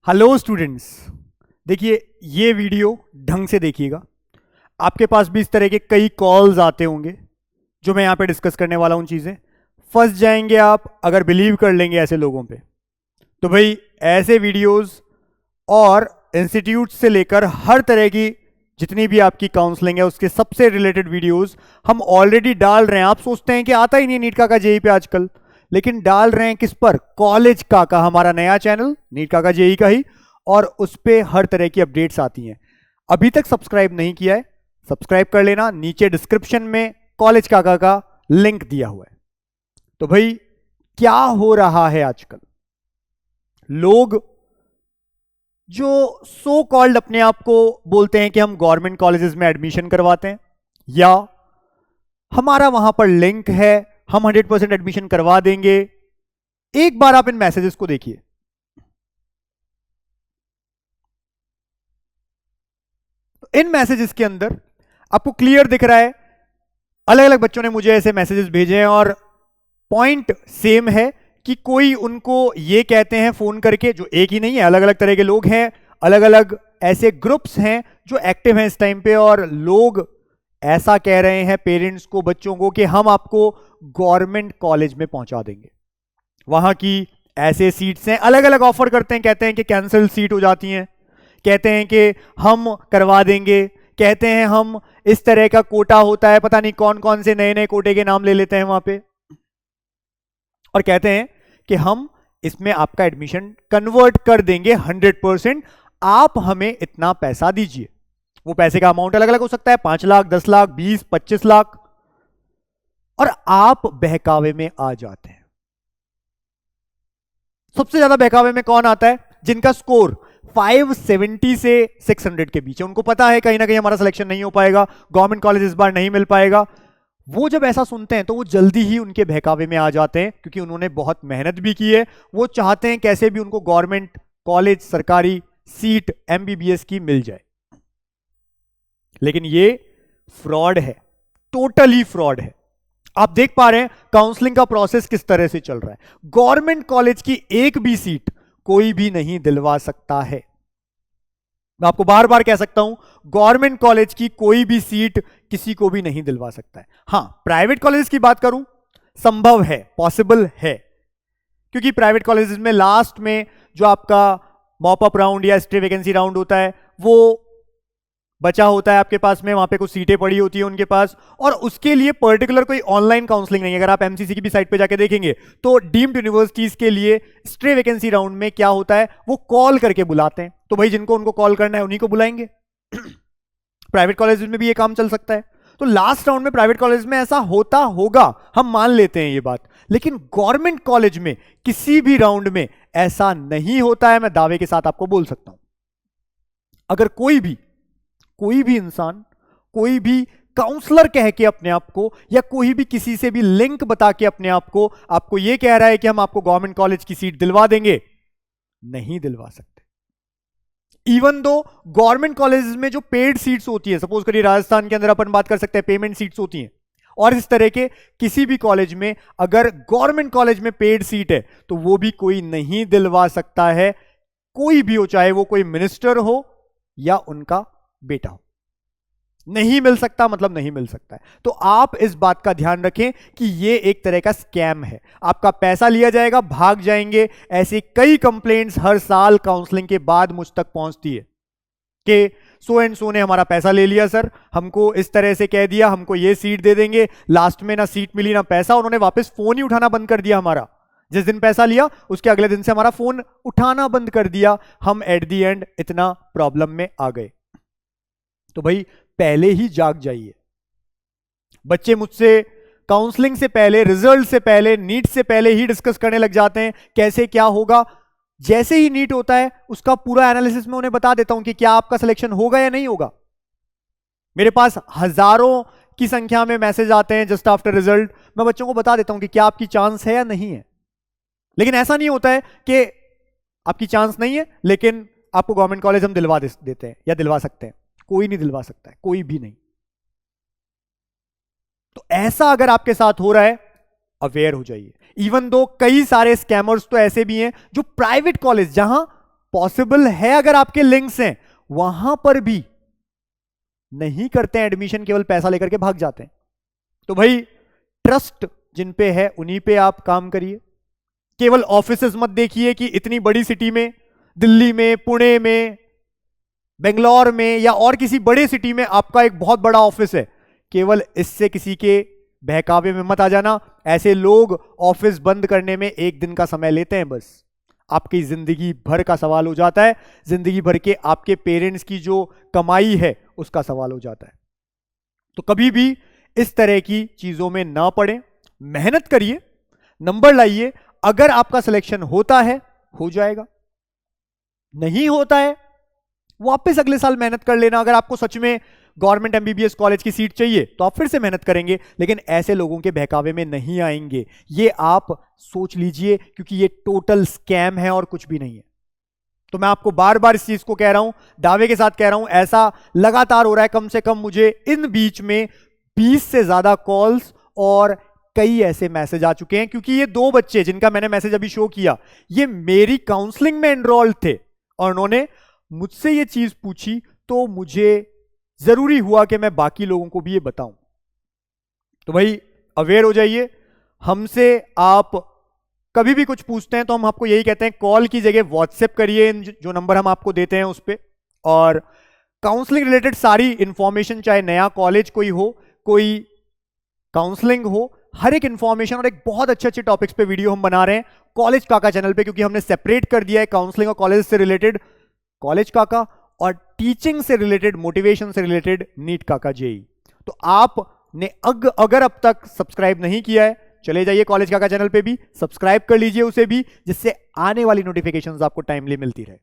Hello students. देखिए, ये video ढंग से देखिएगा। आपके पास भी इस तरह के कई कॉल्स आते होंगे जो मैं यहाँ पे डिस्कस करने वाला हूँ। चीज़ें फंस जाएंगे आप अगर बिलीव कर लेंगे ऐसे लोगों पे। तो भाई, ऐसे वीडियोस और इंस्टीट्यूट से लेकर हर तरह की जितनी भी आपकी काउंसलिंग है उसके सबसे रिलेटेड वीडियोस हम ऑलरेडी डाल रहे हैं। आप सोचते हैं कि आता ही नहीं नीट का जेई पे आजकल, लेकिन डाल रहे हैं किस पर? कॉलेज का हमारा नया चैनल नीट का जेई का ही, और उस पे हर तरह की अपडेट्स आती हैं। अभी तक सब्सक्राइब नहीं किया है, सब्सक्राइब कर लेना। नीचे डिस्क्रिप्शन में कॉलेज का लिंक दिया हुआ है। तो भाई, क्या हो रहा है आजकल? लोग जो सो कॉल्ड अपने आप को बोलते हैं कि हम गवर्नमेंट कॉलेजेस में एडमिशन करवाते हैं या हमारा वहां पर लिंक है, हम 100% एडमिशन करवा देंगे। एक बार आप इन मैसेजेस को देखिए। इन मैसेजेस के अंदर आपको क्लियर दिख रहा है, अलग अलग बच्चों ने मुझे ऐसे मैसेजेस भेजे हैं और पॉइंट सेम है कि कोई उनको ये कहते हैं फोन करके, जो एक ही नहीं है, अलग अलग तरह के लोग हैं, अलग अलग ऐसे ग्रुप्स हैं जो एक्टिव हैं इस टाइम पे, और लोग ऐसा कह रहे हैं पेरेंट्स को, बच्चों को, कि हम आपको गवर्नमेंट कॉलेज में पहुंचा देंगे। वहां की ऐसे सीट्स हैं, अलग अलग ऑफर करते हैं, कहते हैं कि कैंसिल सीट हो जाती हैं, कहते हैं कि हम करवा देंगे, कहते हैं हम इस तरह का कोटा होता है, पता नहीं कौन कौन से नए नए कोटे के नाम ले लेते हैं वहां पे, और कहते हैं कि हम इसमें आपका एडमिशन कन्वर्ट कर देंगे 100%, आप हमें इतना पैसा दीजिए। वो पैसे का अमाउंट अलग अलग हो सकता है, 5 लाख, 10 लाख, 20, 25 लाख, और आप बहकावे में आ जाते हैं। सबसे ज्यादा बहकावे में कौन आता है? जिनका स्कोर 570 से 600 के बीच है। उनको पता है कहीं ना कहीं हमारा सिलेक्शन नहीं हो पाएगा, गवर्नमेंट कॉलेज इस बार नहीं मिल पाएगा। वो जब ऐसा सुनते हैं तो वो जल्दी ही उनके बहकावे में आ जाते हैं, क्योंकि उन्होंने बहुत मेहनत भी की है। वो चाहते हैं कैसे भी उनको गवर्नमेंट कॉलेज, सरकारी सीट एमबीबीएस की मिल जाए। लेकिन ये फ्रॉड है, टोटली फ्रॉड है। आप देख पा रहे हैं काउंसलिंग का प्रोसेस किस तरह से चल रहा है। गवर्नमेंट कॉलेज की एक भी सीट कोई भी नहीं दिलवा सकता है। मैं आपको बार बार कह सकता हूं, गवर्नमेंट कॉलेज की कोई भी सीट किसी को भी नहीं दिलवा सकता है। हां, प्राइवेट कॉलेज की बात करूं, संभव है, पॉसिबल है, क्योंकि प्राइवेट कॉलेजेस में लास्ट में जो आपका मॉप अप राउंड या स्टे वैकेंसी राउंड होता है वो बचा होता है आपके पास में, वहां पे कुछ सीटें पड़ी होती है उनके पास, और उसके लिए पर्टिकुलर कोई ऑनलाइन काउंसलिंग नहीं है। अगर आप एमसीसी की भी साइट पे जाके देखेंगे तो डीम्ड यूनिवर्सिटीज के लिए स्ट्रे वैकेंसी राउंड में क्या होता है, वो कॉल करके बुलाते हैं। तो भाई, जिनको उनको कॉल करना है उन्हीं को बुलाएंगे। प्राइवेट कॉलेज में भी ये काम चल सकता है। तो लास्ट राउंड में प्राइवेट कॉलेज में ऐसा होता होगा, हम मान लेते हैं ये बात, लेकिन गवर्नमेंट कॉलेज में किसी भी राउंड में ऐसा नहीं होता है। मैं दावे के साथ आपको बोल सकता हूं। अगर कोई भी इंसान, कोई भी काउंसलर कह के अपने आप को, या कोई भी किसी से भी लिंक बता के अपने आप को आपको यह कह रहा है कि हम आपको गवर्नमेंट कॉलेज की सीट दिलवा देंगे, नहीं दिलवा सकते। इवन दो गवर्नमेंट कॉलेज में जो पेड सीट्स होती है, सपोज करिए राजस्थान के अंदर अपन बात कर सकते हैं, पेमेंट सीट्स होती हैं, और इस तरह के किसी भी कॉलेज में अगर गवर्नमेंट कॉलेज में पेड सीट है तो वो भी कोई नहीं दिलवा सकता है। कोई भी हो, चाहे वो कोई मिनिस्टर हो या उनका बेटा हो, नहीं मिल सकता, मतलब नहीं मिल सकता है। तो आप इस बात का ध्यान रखें कि यह एक तरह का स्कैम है। आपका पैसा लिया जाएगा, भाग जाएंगे। ऐसे कई कंप्लेंट्स हर साल काउंसलिंग के बाद मुझ तक पहुंचती है कि सो एंड सो ने हमारा पैसा ले लिया सर, हमको इस तरह से कह दिया, हमको ये सीट दे देंगे, लास्ट में ना सीट मिली ना पैसा, उन्होंने वापस फोन ही उठाना बंद कर दिया हमारा। जिस दिन पैसा लिया उसके अगले दिन से हमारा फोन उठाना बंद कर दिया। हम एट दी एंड इतना प्रॉब्लम में आ गए। तो भाई, पहले ही जाग जाइए। बच्चे मुझसे काउंसलिंग से पहले, रिजल्ट से पहले, नीट से पहले ही डिस्कस करने लग जाते हैं कैसे क्या होगा। जैसे ही नीट होता है उसका पूरा एनालिसिस मैं उन्हें बता देता हूं कि क्या आपका सिलेक्शन होगा या नहीं होगा। मेरे पास हजारों की संख्या में मैसेज आते हैं जस्ट आफ्टर रिजल्ट। मैं बच्चों को बता देता हूं कि क्या आपकी चांस है या नहीं है। लेकिन ऐसा नहीं होता है कि आपकी चांस नहीं है लेकिन आपको गवर्नमेंट कॉलेज हम दिलवा देते हैं या दिलवा सकते हैं। कोई नहीं दिलवा सकता है, कोई भी नहीं। तो ऐसा अगर आपके साथ हो रहा है, अवेयर हो जाइए। इवन दो कई सारे स्कैमर्स तो ऐसे भी हैं जो प्राइवेट कॉलेज, जहां पॉसिबल है अगर आपके लिंक्स हैं, वहां पर भी नहीं करते हैं एडमिशन, केवल पैसा लेकर के भाग जाते हैं। तो भाई ट्रस्ट जिन पे है उन्हीं पे आप काम करिए। केवल ऑफिसेज मत देखिए कि इतनी बड़ी सिटी में, दिल्ली में, पुणे में, बेंगलोर में या और किसी बड़े सिटी में आपका एक बहुत बड़ा ऑफिस है, केवल इससे किसी के बहकावे में मत आ जाना। ऐसे लोग ऑफिस बंद करने में एक दिन का समय लेते हैं, बस आपकी जिंदगी भर का सवाल हो जाता है, जिंदगी भर के आपके पेरेंट्स की जो कमाई है उसका सवाल हो जाता है। तो कभी भी इस तरह की चीजों में ना पड़े, मेहनत करिए, नंबर लाइए। अगर आपका सिलेक्शन होता है हो जाएगा, नहीं होता है वापस अगले साल मेहनत कर लेना। अगर आपको सच में गवर्नमेंट एमबीबीएस कॉलेज की सीट चाहिए तो आप फिर से मेहनत करेंगे, लेकिन ऐसे लोगों के बहकावे में नहीं आएंगे, ये आप सोच लीजिए, क्योंकि ये टोटल स्कैम है और कुछ भी नहीं है। तो मैं आपको बार बार इस चीज को कह रहा हूं, दावे के साथ कह रहा हूं, ऐसा लगातार हो रहा है। कम से कम मुझे इन बीच में 20 से ज्यादा कॉल्स और कई ऐसे मैसेज आ चुके हैं, क्योंकि ये 2 बच्चे जिनका मैंने मैसेज अभी शो किया, ये मेरी काउंसलिंग में एनरोल्ड थे और उन्होंने मुझसे ये चीज पूछी, तो मुझे जरूरी हुआ कि मैं बाकी लोगों को भी ये बताऊं। तो भाई अवेयर हो जाइए। हमसे आप कभी भी कुछ पूछते हैं तो हम आपको यही कहते हैं, कॉल की जगह व्हाट्सएप करिए, जो नंबर हम आपको देते हैं उस पर। और काउंसलिंग रिलेटेड सारी इंफॉर्मेशन, चाहे नया कॉलेज कोई हो, कोई काउंसलिंग हो, हर एक इंफॉर्मेशन और एक बहुत अच्छे अच्छे टॉपिक्स पे वीडियो हम बना रहे हैं कॉलेज काका चैनल पे, क्योंकि हमने सेपरेट कर दिया है काउंसलिंग और कॉलेज से रिलेटेड कॉलेज काका, और टीचिंग से रिलेटेड, मोटिवेशन से रिलेटेड नीट काका जेई। तो आपने अगर अब तक सब्सक्राइब नहीं किया है, चले जाइए कॉलेज काका चैनल पे भी सब्सक्राइब कर लीजिए उसे भी, जिससे आने वाली नोटिफिकेशंस आपको टाइमली मिलती रहे।